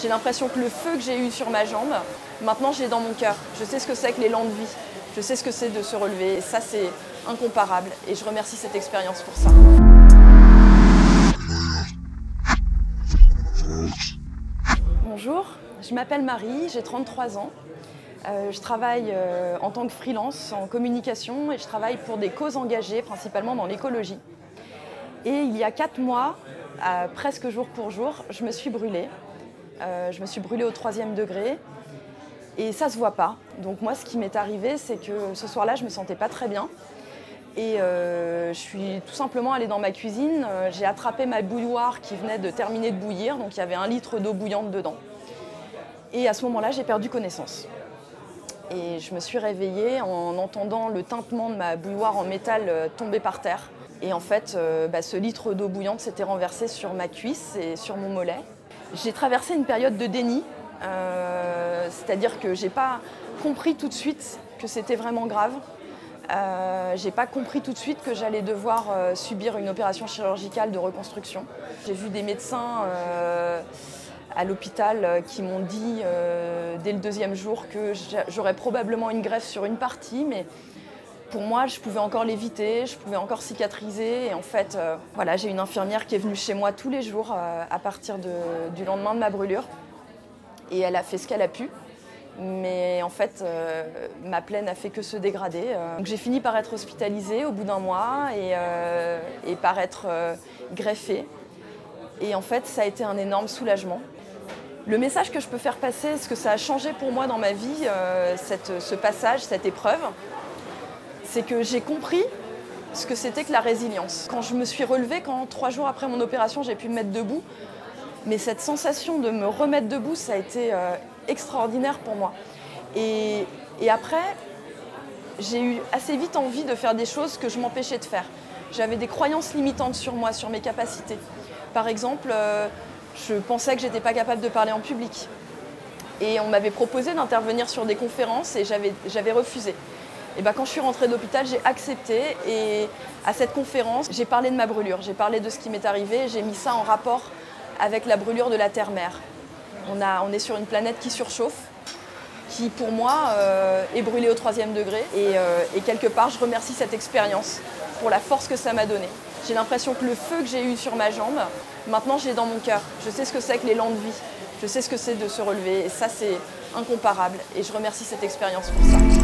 J'ai l'impression que le feu que j'ai eu sur ma jambe, maintenant je l'ai dans mon cœur. Je sais ce que c'est que l'élan de vie. Je sais ce que c'est de se relever. Et ça, c'est incomparable. Et je remercie cette expérience pour ça. Bonjour, je m'appelle Marie, j'ai 33 ans. Je travaille en tant que freelance en communication et je travaille pour des causes engagées, principalement dans l'écologie. Et il y a 4 mois, presque jour pour jour, je me suis brûlée. Je me suis brûlée au 3e degré et ça se voit pas. Donc moi, ce qui m'est arrivé, c'est que ce soir-là, je me sentais pas très bien. Et je suis tout simplement allée dans ma cuisine, j'ai attrapé ma bouilloire qui venait de terminer de bouillir, donc il y avait 1 litre d'eau bouillante dedans. Et à ce moment-là, j'ai perdu connaissance. Et je me suis réveillée en entendant le tintement de ma bouilloire en métal tomber par terre. Et en fait, ce litre d'eau bouillante s'était renversé sur ma cuisse et sur mon mollet. J'ai traversé une période de déni, c'est-à-dire que j'ai pas compris tout de suite que c'était vraiment grave. J'ai pas compris tout de suite que j'allais devoir subir une opération chirurgicale de reconstruction. J'ai vu des médecins à l'hôpital qui m'ont dit dès le 2e jour que j'aurais probablement une greffe sur une partie, mais pour moi, je pouvais encore l'éviter, je pouvais encore cicatriser. Et en fait, voilà, j'ai une infirmière qui est venue chez moi tous les jours à partir du lendemain de ma brûlure. Et elle a fait ce qu'elle a pu. Mais en fait, ma plaie n'a fait que se dégrader. Donc j'ai fini par être hospitalisée au bout d'1 mois et par être greffée. Et en fait, ça a été un énorme soulagement. Le message que je peux faire passer, ce que ça a changé pour moi dans ma vie, ce passage, cette épreuve, c'est que j'ai compris ce que c'était que la résilience. Quand je me suis relevée, quand 3 jours après mon opération, j'ai pu me mettre debout, mais cette sensation de me remettre debout, ça a été extraordinaire pour moi. Et après, j'ai eu assez vite envie de faire des choses que je m'empêchais de faire. J'avais des croyances limitantes sur moi, sur mes capacités. Par exemple, je pensais que je n'étais pas capable de parler en public. Et on m'avait proposé d'intervenir sur des conférences et j'avais refusé. Et quand je suis rentrée d'hôpital, j'ai accepté et à cette conférence, j'ai parlé de ma brûlure, j'ai parlé de ce qui m'est arrivé, j'ai mis ça en rapport avec la brûlure de la Terre-Mère. On est sur une planète qui surchauffe, qui pour moi est brûlée au 3e degré et quelque part je remercie cette expérience pour la force que ça m'a donnée. J'ai l'impression que le feu que j'ai eu sur ma jambe, maintenant je l'ai dans mon cœur. Je sais ce que c'est que l'élan de vie, je sais ce que c'est de se relever et ça c'est incomparable et je remercie cette expérience pour ça.